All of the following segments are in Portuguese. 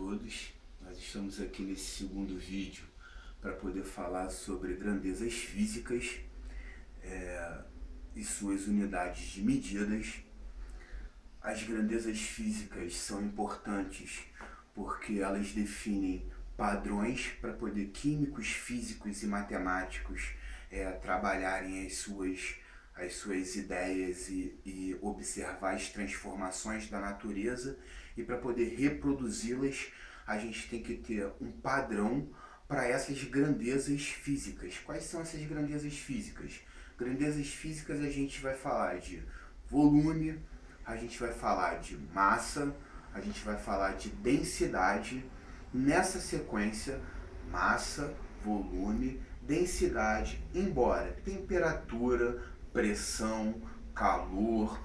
todos. Nós estamos aqui nesse segundo vídeo para poder falar sobre grandezas físicas e suas unidades de medidas. As grandezas físicas são importantes porque elas definem padrões para poder químicos, físicos e matemáticos trabalharem as suas ideias e observar as transformações da natureza, e para poder reproduzi-las a gente tem que ter um padrão para essas grandezas físicas. Quais são essas grandezas físicas? Grandezas físicas a gente vai falar de volume, a gente vai falar de massa, a gente vai falar de densidade. Nessa sequência, massa, volume, densidade, embora temperatura, pressão, calor,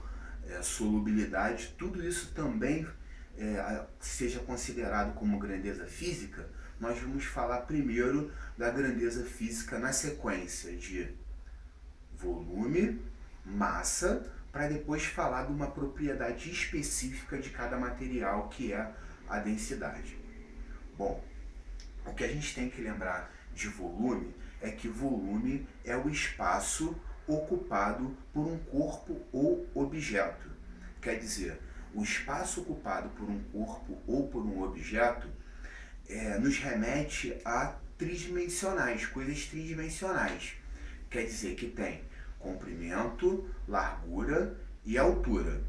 solubilidade, tudo isso também seja considerado como grandeza física. Nós vamos falar primeiro da grandeza física na sequência de volume, massa, para depois falar de uma propriedade específica de cada material, que é a densidade. Bom, o que a gente tem que lembrar de volume é que volume é o espaço ocupado por um corpo ou objeto. Quer dizer, o espaço ocupado por um corpo ou por um objeto nos remete a tridimensionais, coisas tridimensionais. Quer dizer que tem comprimento, largura e altura.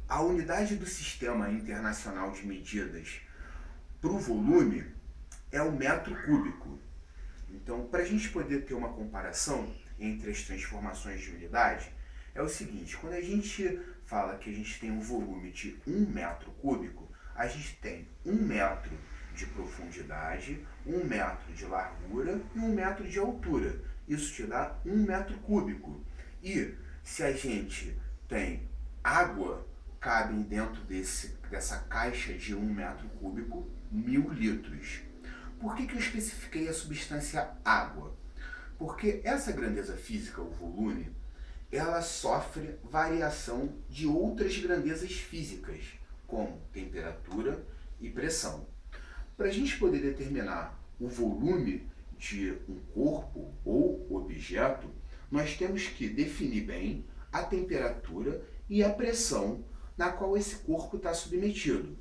A unidade do Sistema Internacional de Medidas para o volume é o metro cúbico. Então, para a gente poder ter uma comparação entre as transformações de unidade, é o seguinte: quando a gente fala que a gente tem um volume de 1 metro cúbico, a gente tem 1 metro de profundidade, 1 metro de largura e 1 metro de altura. Isso te dá 1 metro cúbico. E se a gente tem água, cabem dentro dessa caixa de 1 metro cúbico 1000 litros. Por que eu especifiquei a substância água? Porque essa grandeza física, o volume, ela sofre variação de outras grandezas físicas, como temperatura e pressão. Para a gente poder determinar o volume de um corpo ou objeto, nós temos que definir bem a temperatura e a pressão na qual esse corpo está submetido.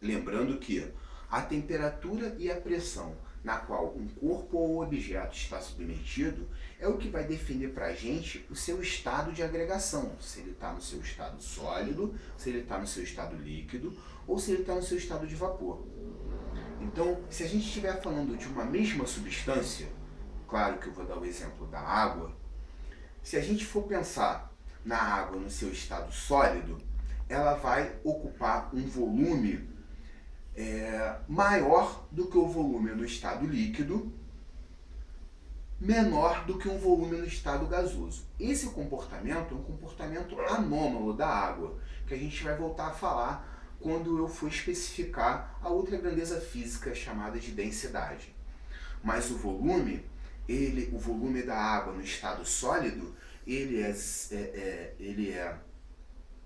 Lembrando que a temperatura e a pressão na qual um corpo ou objeto está submetido é o que vai definir para a gente o seu estado de agregação, se ele está no seu estado sólido, se ele está no seu estado líquido ou se ele está no seu estado de vapor. Então, se a gente estiver falando de uma mesma substância, claro que eu vou dar o exemplo da água, se a gente for pensar na água no seu estado sólido, ela vai ocupar um volume maior do que o volume no estado líquido, menor do que um volume no estado gasoso. Esse comportamento é um comportamento anômalo da água, que a gente vai voltar a falar quando eu for especificar a outra grandeza física chamada de densidade. Mas o volume da água no estado sólido, ele é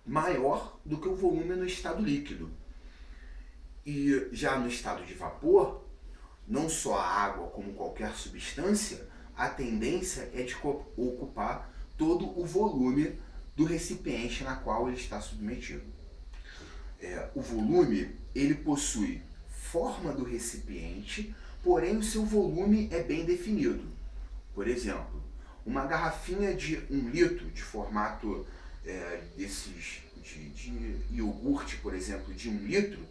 maior do que o volume no estado líquido. E já no estado de vapor, não só a água como qualquer substância, a tendência é de ocupar todo o volume do recipiente na qual ele está submetido. O volume, ele possui forma do recipiente, porém o seu volume é bem definido. Por exemplo, uma garrafinha de 1 litro, de formato de iogurte, por exemplo, de 1 litro,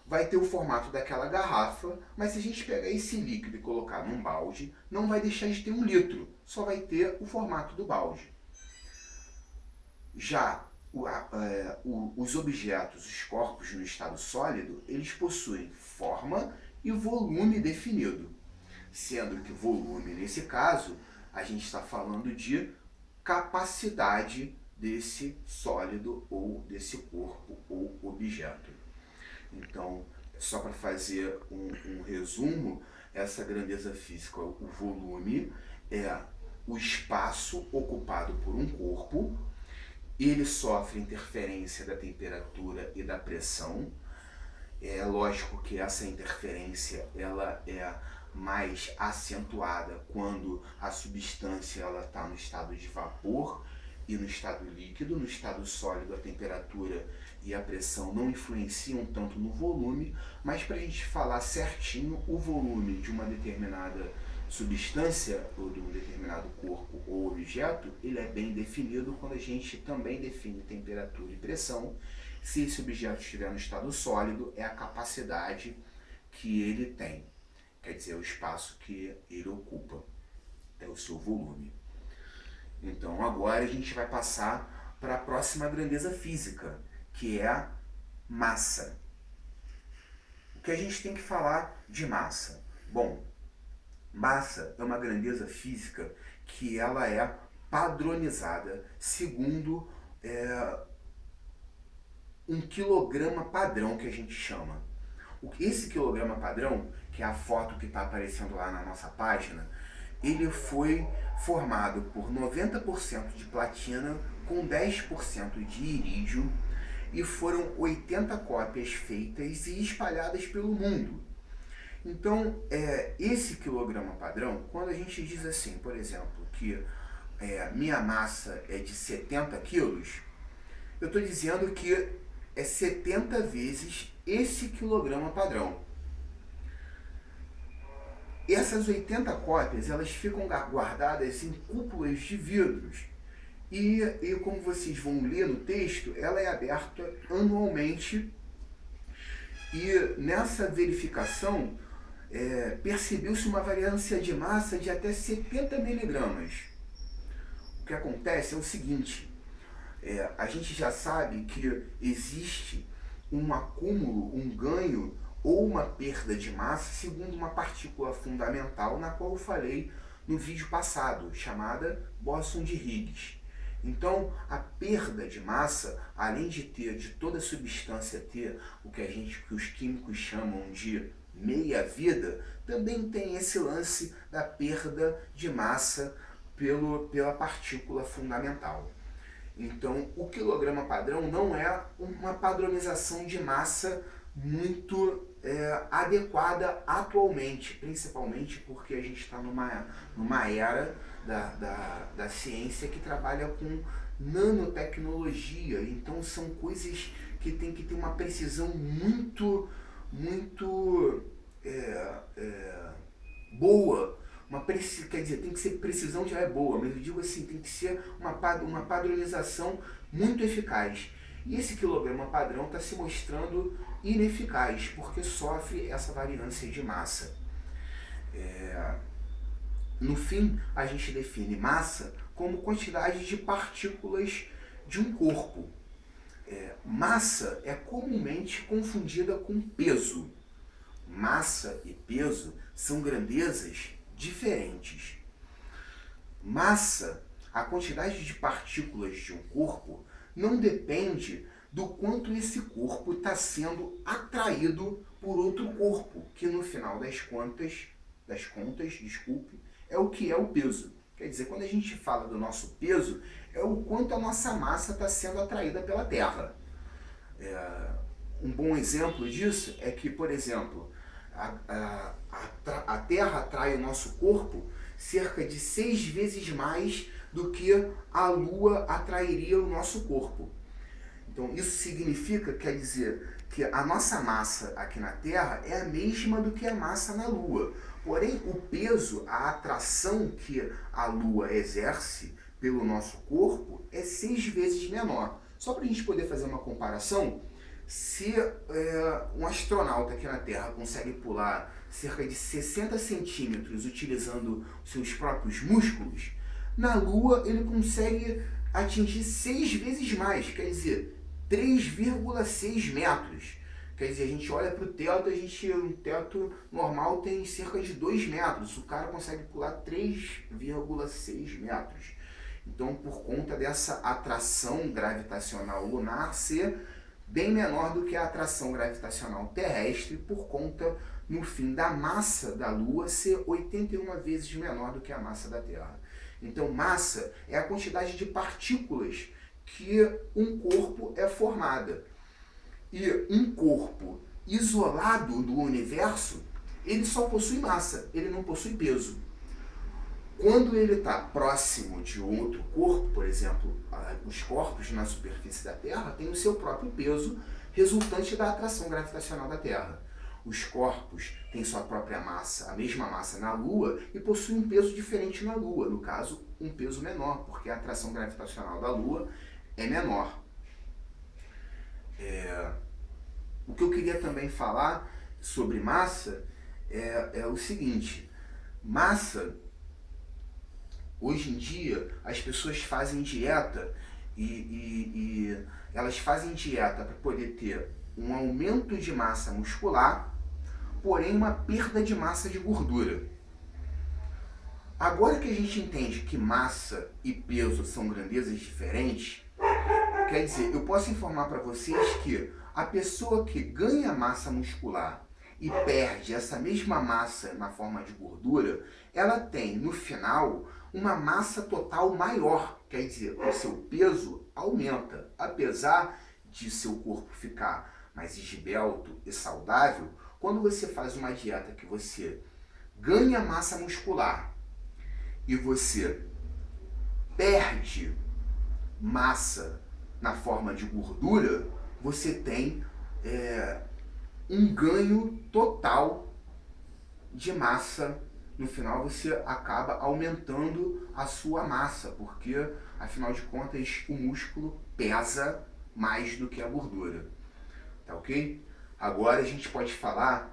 vai ter o formato daquela garrafa, mas se a gente pegar esse líquido e colocar num balde, não vai deixar de ter 1 litro, só vai ter o formato do balde. Já os objetos, os corpos no estado sólido, eles possuem forma e volume definido, sendo que volume, nesse caso, a gente está falando de capacidade desse sólido ou desse corpo ou objeto. Então, só para fazer um resumo, essa grandeza física, o volume, é o espaço ocupado por um corpo. Ele sofre interferência da temperatura e da pressão. É lógico que essa interferência ela é mais acentuada quando a substância ela está no estado de vapor e no estado líquido. No estado sólido, a temperatura e a pressão não influenciam tanto no volume, mas para a gente falar certinho, o volume de uma determinada substância ou de um determinado corpo ou objeto, ele é bem definido quando a gente também define temperatura e pressão. Se esse objeto estiver no estado sólido, é a capacidade que ele tem, quer dizer, o espaço que ele ocupa, é o seu volume. Então agora a gente vai passar para a próxima grandeza física, que é a massa. O que a gente tem que falar de massa? Bom, massa é uma grandeza física que ela é padronizada segundo um quilograma padrão, que a gente chama. Esse quilograma padrão, que é a foto que está aparecendo lá na nossa página, ele foi formado por 90% de platina com 10% de irídio e foram 80 cópias feitas e espalhadas pelo mundo. Então, esse quilograma padrão, quando a gente diz assim, por exemplo, que minha massa é de 70 quilos, eu estou dizendo que é 70 vezes esse quilograma padrão. Essas 80 cópias, elas ficam guardadas em cúpulas de vidros. E como vocês vão ler no texto, ela é aberta anualmente. E nessa verificação, percebeu-se uma variância de massa de até 70 miligramas. O que acontece é o seguinte, a gente já sabe que existe um acúmulo, um ganho ou uma perda de massa segundo uma partícula fundamental na qual eu falei no vídeo passado, chamada bóson de Higgs. Então, a perda de massa, além de toda substância ter o que os químicos chamam de meia-vida, também tem esse lance da perda de massa pela partícula fundamental. Então, o quilograma padrão não é uma padronização de massa muito adequada atualmente, principalmente porque a gente está numa era da ciência que trabalha com nanotecnologia. Então, são coisas que tem que ter uma precisão muito boa. Quer dizer, tem que ser precisão já é boa, mas eu digo assim, tem que ser uma padronização muito eficaz. E esse quilograma padrão está se mostrando ineficaz, porque sofre essa variância de massa. No fim, a gente define massa como quantidade de partículas de um corpo. Massa é comumente confundida com peso. Massa e peso são grandezas diferentes. Massa, a quantidade de partículas de um corpo, não depende do quanto esse corpo está sendo atraído por outro corpo, que no final das contas, é o que é o peso. Quer dizer, quando a gente fala do nosso peso, é o quanto a nossa massa está sendo atraída pela Terra. Um bom exemplo disso é que, por exemplo, a Terra atrai o nosso corpo cerca de 6 vezes mais do que a Lua atrairia o nosso corpo. Então isso significa, quer dizer, que a nossa massa aqui na Terra é a mesma do que a massa na Lua. Porém, o peso, a atração que a Lua exerce pelo nosso corpo é 6 vezes menor. Só para a gente poder fazer uma comparação, se um astronauta aqui na Terra consegue pular cerca de 60 centímetros utilizando seus próprios músculos, na Lua ele consegue atingir 6 vezes mais, quer dizer, 3,6 metros. Quer dizer, a gente olha para o teto, um teto normal tem cerca de 2 metros, o cara consegue pular 3,6 metros. Então, por conta dessa atração gravitacional lunar ser bem menor do que a atração gravitacional terrestre, por conta, no fim, da massa da Lua ser 81 vezes menor do que a massa da Terra. Então, massa é a quantidade de partículas que um corpo é formada. E um corpo isolado do universo, ele só possui massa, ele não possui peso. Quando ele está próximo de outro corpo, por exemplo, os corpos na superfície da Terra têm o seu próprio peso resultante da atração gravitacional da Terra. Os corpos têm sua própria massa, a mesma massa na Lua, e possuem um peso diferente na Lua, no caso, um peso menor, porque a atração gravitacional da Lua é menor. O que eu queria também falar sobre massa é o seguinte: massa, hoje em dia, as pessoas fazem dieta e elas fazem dieta para poder ter um aumento de massa muscular, porém uma perda de massa de gordura. Agora que a gente entende que massa e peso são grandezas diferentes, quer dizer, eu posso informar para vocês que a pessoa que ganha massa muscular e perde essa mesma massa na forma de gordura, ela tem, no final, uma massa total maior. Quer dizer, o seu peso aumenta. Apesar de seu corpo ficar mais esbelto e saudável, quando você faz uma dieta que você ganha massa muscular e você perde massa na forma de gordura, você tem um ganho total de massa. No final você acaba aumentando a sua massa, porque afinal de contas o músculo pesa mais do que a gordura. Tá ok? Agora a gente pode falar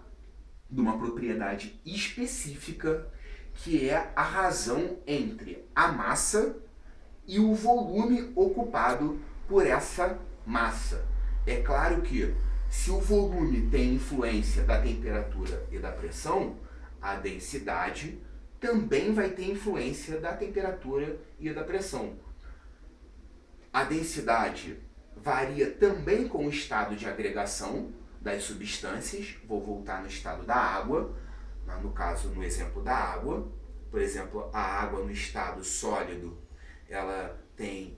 de uma propriedade específica, que é a razão entre a massa e o volume ocupado por essa massa. É claro que se o volume tem influência da temperatura e da pressão, a densidade também vai ter influência da temperatura e da pressão. A densidade varia também com o estado de agregação das substâncias. Vou voltar no estado da água, no caso, no exemplo da água. Por exemplo, a água no estado sólido, ela tem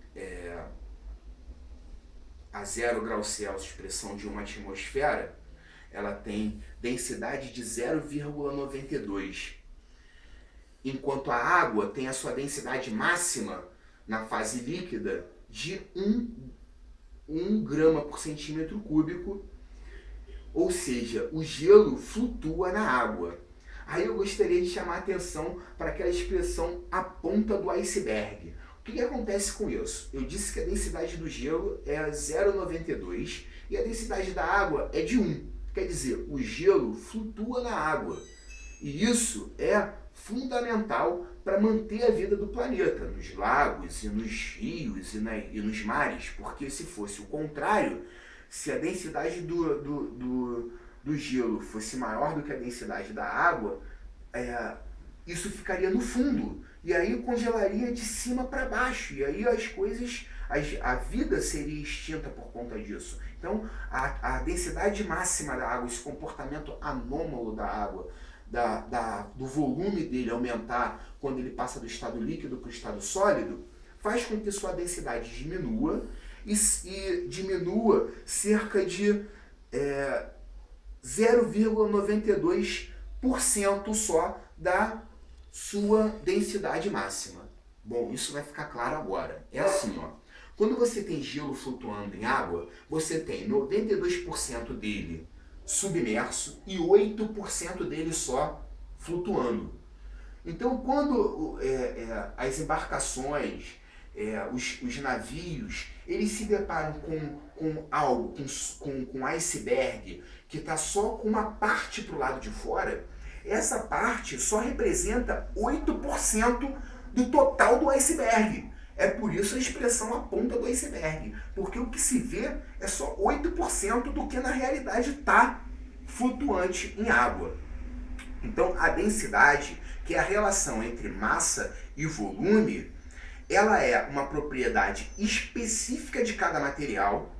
a 0 graus Celsius, pressão de uma atmosfera, ela tem densidade de 0,92. Enquanto a água tem a sua densidade máxima na fase líquida de 1 grama por centímetro cúbico, ou seja, o gelo flutua na água. Aí eu gostaria de chamar a atenção para aquela expressão "a ponta do iceberg". O que acontece com isso? Eu disse que a densidade do gelo é 0,92 e a densidade da água é de 1. Quer dizer, o gelo flutua na água. E isso é fundamental para manter a vida do planeta, nos lagos e nos rios e nos mares, porque se fosse o contrário, se a densidade do gelo fosse maior do que a densidade da água, isso ficaria no fundo, e aí congelaria de cima para baixo, e aí a vida seria extinta por conta disso. Então, a densidade máxima da água, esse comportamento anômalo da água, do volume dele aumentar quando ele passa do estado líquido para o estado sólido, faz com que sua densidade diminua e diminua cerca de 0,92% só da sua densidade máxima. Bom, isso vai ficar claro agora. É assim, ó. Quando você tem gelo flutuando em água, você tem 92% dele submerso e 8% dele só flutuando. Então, quando as embarcações, os navios, eles se deparam com algo, com iceberg, que está só com uma parte para o lado de fora, essa parte só representa 8% do total do iceberg. É por isso a expressão "a ponta do iceberg", porque o que se vê é só 8% do que na realidade está flutuante em água. Então, a densidade, que é a relação entre massa e volume, ela é uma propriedade específica de cada material.